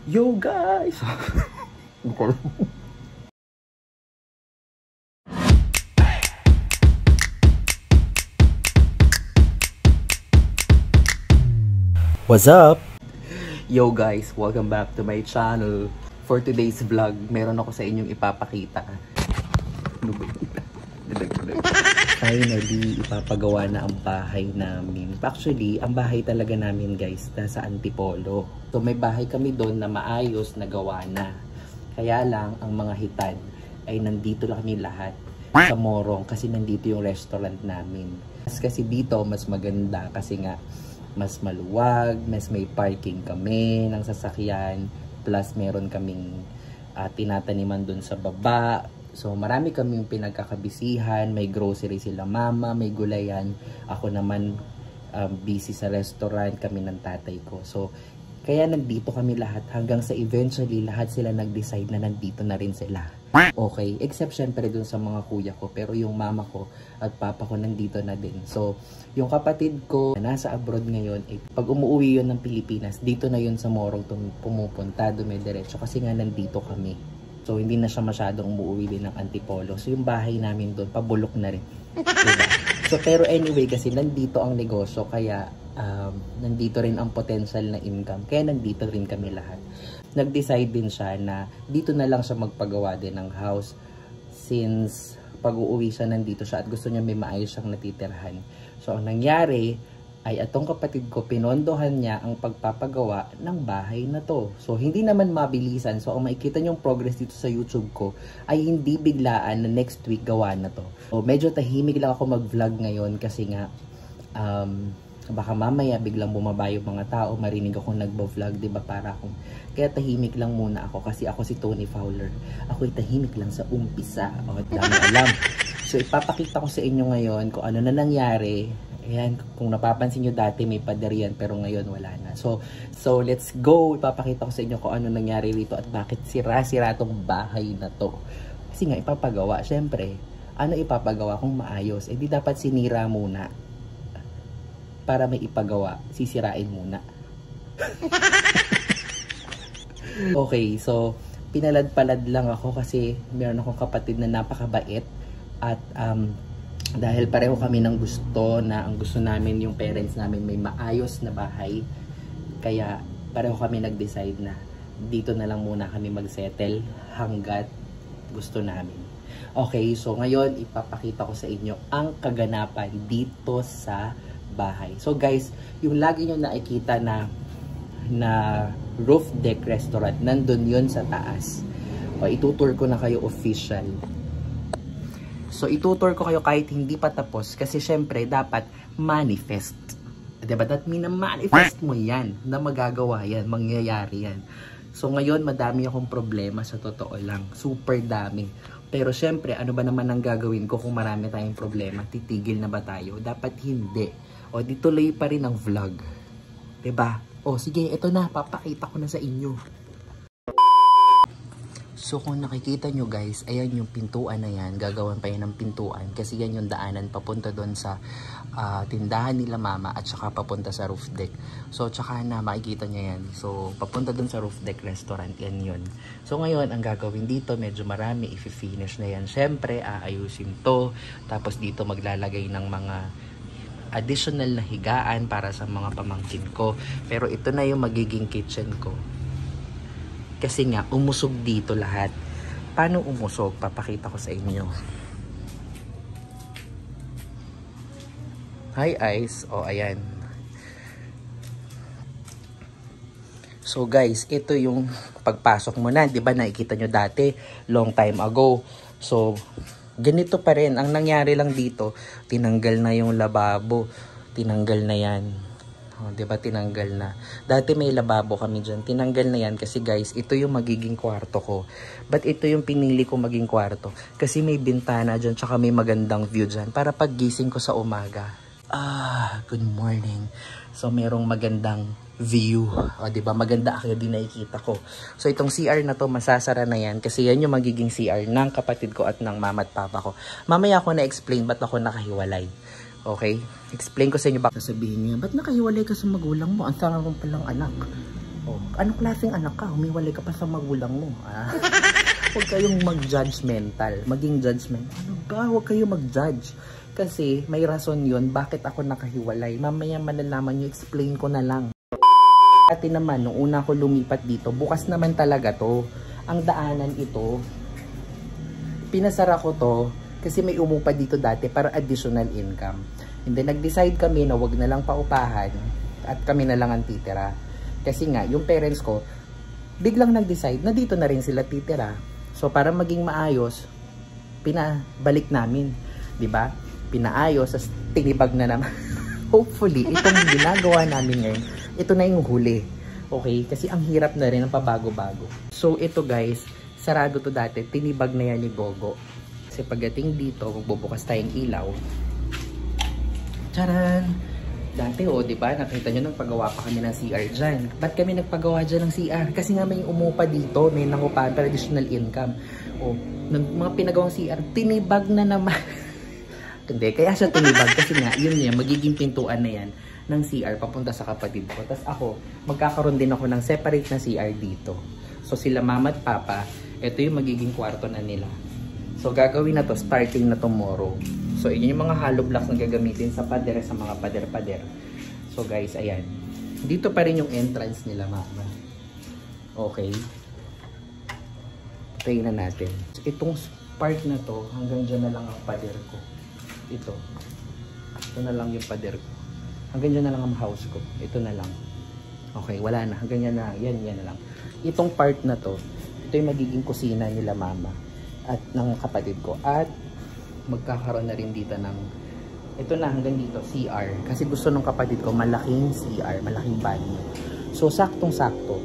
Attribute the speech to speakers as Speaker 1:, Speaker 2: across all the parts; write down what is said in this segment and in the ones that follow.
Speaker 1: Yo guys! What's up? Yo guys, welcome back to my channel. For today's vlog, meron ako sa inyong ipapakita. Finally, ipapagawa na ang bahay namin. Actually, ang bahay talaga namin guys, nasa Antipolo. So may bahay kami doon na maayos na gawa na. Kaya lang, ang mga hitad ay nandito lang kami lahat sa Morong kasi nandito yung restaurant namin. Kasi dito, mas maganda kasi nga, mas maluwag, mas may parking kami ng sasakyan, plus meron kaming tinataniman dun sa baba. So marami kaming pinagkakabisihan, may grocery sila mama, may gulayan. Ako naman busy sa restaurant, kami ng tatay ko. So kaya nandito kami lahat hanggang sa eventually lahat sila nag-decide na nandito na rin sila. Okay, except syempre dun sa mga kuya ko, pero yung mama ko at papa ko nandito na din. So yung kapatid ko na nasa abroad ngayon, pag umuwi yun ng Pilipinas, dito na yun sa Morong pumupunta, dumidiretso kasi nga nandito kami. So hindi na siya masyadong umuwi din ng Antipolo. So yung bahay namin doon, pabulok na rin. Diba? So pero anyway, kasi nandito ang negosyo, kaya nandito rin ang potential na income. Kaya nandito rin kami lahat. Nag-decide din siya na dito na lang siya magpagawa din ng house. Since pag-uuwi siya, nandito siya at gusto niya may maayos siyang natitirhan. So ang nangyari ay atong kapatid ko, pinondohan niya ang pagpapagawa ng bahay na to. So, hindi naman mabilisan. So, ang makikita niyong progress dito sa YouTube ko ay hindi biglaan na next week gawa na to. So, medyo tahimik lang ako mag-vlog ngayon kasi nga, baka mamaya biglang bumaba yung mga tao, marinig ako nagbo-vlog, diba, para akong, kaya tahimik lang muna ako kasi ako si Tony Fowler. Ako'y tahimik lang sa umpisa. O, dami alam. So, ipapakita ko sa inyo ngayon kung ano na nangyari. Ayan, kung napapansin nyo dati may pader yan pero ngayon wala na. So let's go. Ipapakita ko sa inyo kung ano nangyari rito at bakit sira-sira tong bahay na to. Kasi nga ipapagawa. Syempre, ano ipapagawa kung maayos? Eh di dapat sinira muna. Para may ipagawa, sisirain muna. Okay, so pinalad-palad lang ako kasi meron akong kapatid na napakabait at dahil pareho kami ng gusto na ang gusto namin yung parents namin may maayos na bahay, kaya pareho kami nag-decide na dito na lang muna kami mag-settle hanggat gusto namin. Okay, so ngayon ipapakita ko sa inyo ang kaganapan dito sa bahay. So guys, yung lagi nyo nakikita na roof deck restaurant, nandun yun sa taas. O, itutour ko na kayo official. So, itutur ko kayo kahit hindi pa tapos kasi syempre dapat manifest. Diba? That mean na manifest mo yan, na magagawa yan, mangyayari yan. So, ngayon madami akong problema sa totoo lang. Super dami. Pero syempre, ano ba naman ang gagawin ko kung marami tayong problema? Titigil na ba tayo? Dapat hindi. O, di tuloy pa rin ang vlog. Diba? O, sige, ito na. Papakita ko na sa inyo. So kung nakikita nyo guys, ayan yung pintuan na yan, gagawan pa yan ng pintuan kasi yan yung daanan papunta doon sa tindahan nila mama at saka papunta sa roof deck. So tsaka na makikita nyo yan. So papunta doon sa roof deck restaurant, yan yun. So ngayon ang gagawin dito, medyo marami, i-finish na yan. Syempre aayusin to, tapos dito maglalagay ng mga additional na higaan para sa mga pamangkin ko. Pero ito na yung magiging kitchen ko. Kasi nga, umusog dito lahat. Paano umusog? Papakita ko sa inyo. Hi, Ice. O, ayan. So, guys, ito yung pagpasok mo na. Diba, nakikita nyo dati, long time ago. So, ganito pa rin. Ang nangyari lang dito, tinanggal na yung lababo. Tinanggal na yan. Oh, diba tinanggal na. Dati may lababo kami dyan. Tinanggal na yan kasi guys, ito yung magiging kwarto ko. But ito yung pinili ko maging kwarto. Kasi may bintana dyan, tsaka may magandang view dyan. Para paggising ko sa umaga. Good morning. So merong magandang view. O diba, maganda ako din nakikita ko. So itong CR na to, masasara na yan. Kasi yan yung magiging CR ng kapatid ko at ng mama at papa ko. Mamaya ako na-explain ba't ako nakahiwalay. Okay? Explain ko sa inyo. Sasabihin niya, ba't nakahiwalay ka sa magulang mo? Ang sarang palang anak. Oh, anong klaseng anak ka? Humiwalay ka pa sa magulang mo. Huwag kayong mag-judgmental. Maging judgmental. Ano ba? Huwag kayong mag-judge. Kasi may rason yun bakit ako nakahiwalay. Mamaya malalaman nyo, explain ko na lang. Dati naman, nung una ko lumipat dito, bukas naman talaga to. Ang daanan ito, pinasara ko to kasi may umupa dito dati para additional income. And then nag-decide kami na wag na lang paupahan at kami na lang ang titira. Kasi nga, yung parents ko, biglang nag-decide na dito na rin sila titira. So para maging maayos, pinabalik namin. 'Di ba? Pinaayos, as tinibag na naman. Hopefully, itong ginagawa namin ngayon, ito na yung huli. Okay? Kasi ang hirap na rin ang pabago-bago. So, ito guys, sarado to dati. Tinibag na yan ni Gogo. Kasi pagdating dito, magbubukas tayong ilaw. Charan! Dati, diba? Nakita nyo nang paggawa pa kami ng CR dyan. Ba't kami nagpagawa dyan ng CR? Kasi nga may umupa dito. May nangupahan para additional income. Nung mga pinagawang CR, tinibag na naman. Hindi, kaya siya tinibag kasi nga, yun yan, magiging pintuan na yan ng CR papunta sa kapatid ko. Tapos ako, magkakaroon din ako ng separate na CR dito. So sila mama at papa, ito yung magiging kwarto na nila. So gagawin na to starting na tomorrow. So yun yung mga hollow blocks na gagamitin sa pader, sa mga pader-pader. So guys, ayan. Dito pa rin yung entrance nila mama. Okay. Try na natin. Itong part na to, hanggang dyan na lang ang pader ko. Ito na lang yung pader ko. Hanggang dyan na lang ang house ko. Ito na lang. Okay, wala na. Hanggang yan na. Yan na lang. Itong part na to, ito yung magiging kusina nila mama at ng kapatid ko. At magkakaroon na rin dito ng, ito na hanggang dito, CR. Kasi gusto ng kapatid ko malaking CR, malaking banyo. So, saktong-sakto.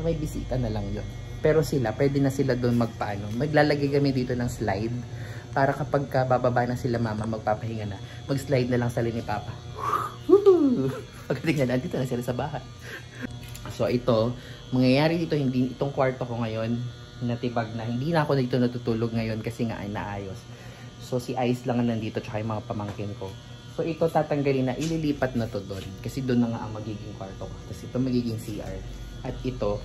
Speaker 1: May bisita na lang yun. Pero sila, pwede na sila doon magpaano. Maglalagay kami dito ng slide. Para kapag bababa na sila mama, magpapahinga na, mag-slide na lang sa ni papa. Pagdating na, dito na sila sa bahay. So ito, mangyayari dito, hindi itong kwarto ko ngayon, natibag na. Hindi na ako dito natutulog ngayon kasi nga ay naayos. So si Ice lang nandito, tsaka yung mga pamangkin ko. So ito tatanggalin na, ililipat na to doon. Kasi doon na nga ang magiging kwarto ko. Tapos ito magiging CR. At ito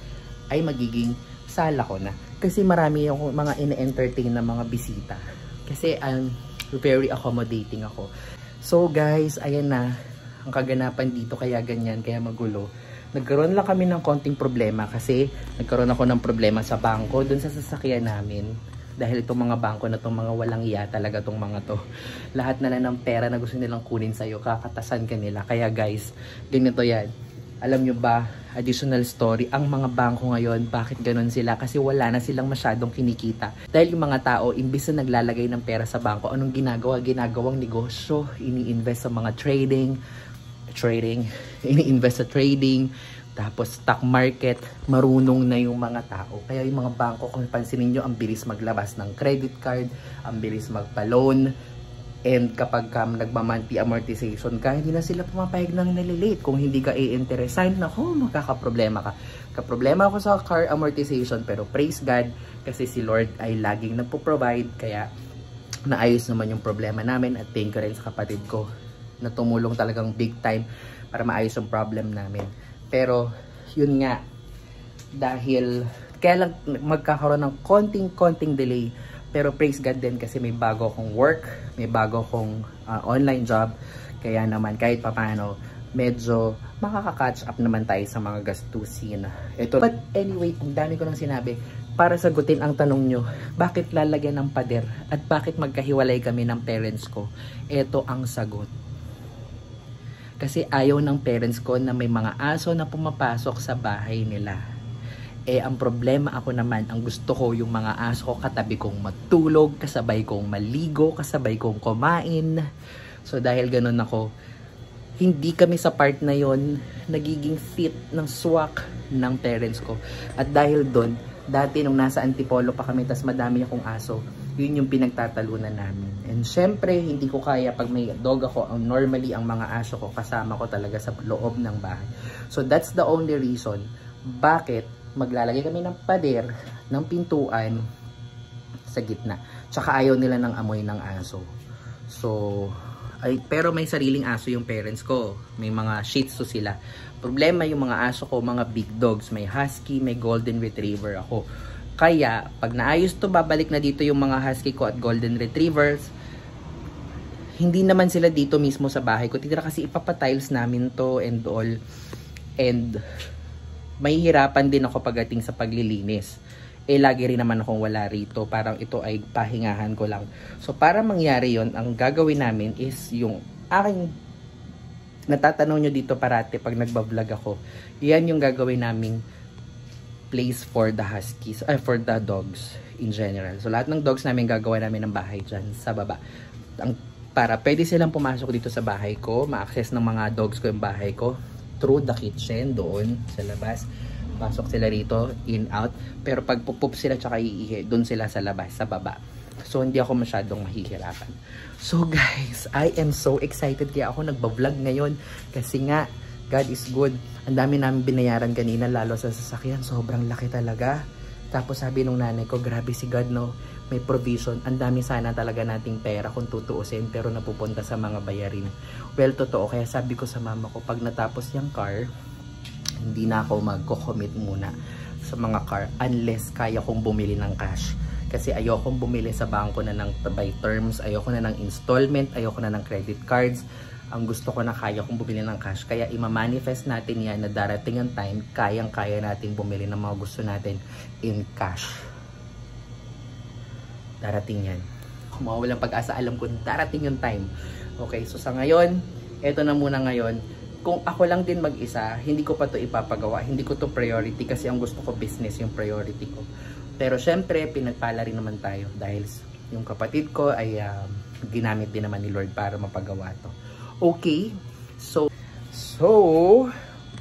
Speaker 1: ay magiging sala ko na. Kasi marami yung mga ine-entertain na mga bisita. Kasi very accommodating ako. So guys, ayan na ang kaganapan dito, kaya ganyan, kaya magulo. Nagkaroon lang kami ng konting problema kasi nagkaroon ako ng problema sa bangko doon sa sasakyan namin. Dahil itong mga bangko na itong mga walang iya talaga itong mga to. Lahat na lang ng pera na gusto nilang kunin sa'yo, kakatasan ka nila. Kaya guys, ganito yan. Alam nyo ba, additional story, ang mga bangko ngayon, bakit ganun sila? Kasi wala na silang masyadong kinikita. Dahil yung mga tao, imbis na naglalagay ng pera sa bangko, anong ginagawa? Ginagawang negosyo, ini-invest sa mga trading, ini-invest sa trading, tapos stock market, marunong na yung mga tao. Kaya yung mga bangko, kung pansinin nyo, ang bilis maglabas ng credit card, ang bilis magpa-loan, and kapag nagmamonthly amortization ka, hindi na sila pumapayag ng nalilate. Kung hindi ka i-interesan, nako, makakaproblema ka. Kaproblema ako sa car amortization, pero praise God, kasi si Lord ay laging nagpo-provide, kaya naayos naman yung problema namin. At thank you rin sa kapatid ko na tumulong talagang big time para maayos yung problem namin. Pero, yun nga, dahil kaya lang magkakaroon ng konting delay, pero praise God din kasi may bago akong work, may bago akong online job. Kaya naman kahit papaano, medyo makaka-catch up naman tayo sa mga gastusin. Ito. But anyway, ang dami ko nang sinabi. Para sagutin ang tanong nyo, bakit lalagyan ng pader at bakit magkahiwalay kami ng parents ko? Ito ang sagot. Kasi ayaw ng parents ko na may mga aso na pumapasok sa bahay nila. Ang problema ako naman, ang gusto ko yung mga aso ko katabi kong matulog, kasabay kong maligo, kasabay kong kumain. So dahil ganun ako, hindi kami sa part na yon nagiging fit ng swak ng parents ko. At dahil doon, dati nung nasa Antipolo pa kami, tas madami akong aso, yun yung pinagtatalunan namin. And syempre, hindi ko kaya pag may dog ako, normally ang mga aso ko, kasama ko talaga sa loob ng bahay. So that's the only reason bakit maglalagay kami ng pader, ng pintuan sa gitna. Tsaka ayaw nila ng amoy ng aso. So, pero may sariling aso yung parents ko. May mga Shih Tzu sila. Problema yung mga aso ko, mga big dogs. May husky, may golden retriever ako. Kaya, pag naayos to, babalik na dito yung mga husky ko at golden retrievers. Hindi naman sila dito mismo sa bahay ko. Titira kasi ipapatiles namin to and all. And mahihirapan din ako pagdating sa paglilinis. Lagi rin naman akong wala rito. Parang ito ay pahingahan ko lang. So, para mangyari yon, ang gagawin namin is yung aking natatanong nyo dito parati pag nagbablog ako. Yan yung gagawin naming place for the huskies, for the dogs in general. So, lahat ng dogs namin gagawa namin ng bahay dyan sa baba. Para pwede silang pumasok dito sa bahay ko, ma-access ng mga dogs ko yung bahay ko through the kitchen doon sa labas. Pasok sila rito, in, out. Pero pag pupup sila tsaka iihi, doon sila sa labas, sa baba. So, hindi ako masyadong mahihirapan. So, guys, I am so excited kaya ako nagbablog ngayon. Kasi nga, God is good. Ang dami namin binayaran kanina, lalo sa sasakyan. Sobrang laki talaga. Tapos sabi nung nanay ko, grabe si God, no? May provision. Ang dami sana talaga nating pera kung tutuusin, pero napupunta sa mga bayarin. Well, totoo. Kaya sabi ko sa mama ko, pag natapos yung car, hindi na ako magko-commit muna sa mga car unless kaya kong bumili ng cash. Kasi ayokong bumili sa bangko na ng by terms, ayoko na ng installment, ayoko na ng credit cards. Ang gusto ko na kaya kong bumili ng cash. Kaya ima-manifest natin yan na darating ang time, kayang-kaya nating bumili ng mga gusto natin in cash. Darating yan. Kung mawawalang pag-asa, alam ko darating yung time. Okay, so sa ngayon, eto na muna ngayon. Kung ako lang din mag-isa, hindi ko pa to ipapagawa. Hindi ko to priority kasi ang gusto ko business yung priority ko. Pero syempre, pinagpala rin naman tayo dahil yung kapatid ko ay ginamit din naman ni Lord para mapagawa to. Okay, so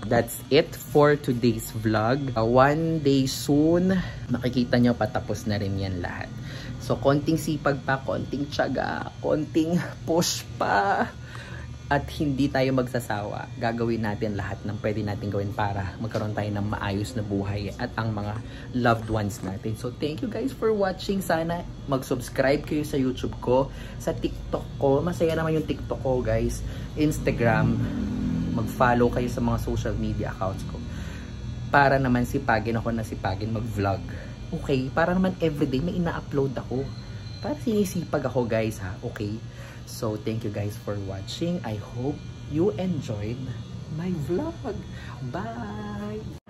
Speaker 1: that's it for today's vlog. One day soon, makikita nyo patapos na rin yan lahat. So, konting sipag pa, konting tiyaga, konting push pa. At hindi tayo magsasawa. Gagawin natin lahat ng pwede natin gawin para magkaroon tayo ng maayos na buhay at ang mga loved ones natin. So, thank you guys for watching. Sana mag-subscribe kayo sa YouTube ko, sa TikTok ko. Masaya naman yung TikTok ko, guys. Instagram. Mag-follow kayo sa mga social media accounts ko. Para naman sipagin ako na sipagin mag-vlog. Okay? Para naman everyday may ina-upload ako. Para sinisipag ako, guys, ha? Okay? So, thank you guys for watching. I hope you enjoyed my vlog. Bye!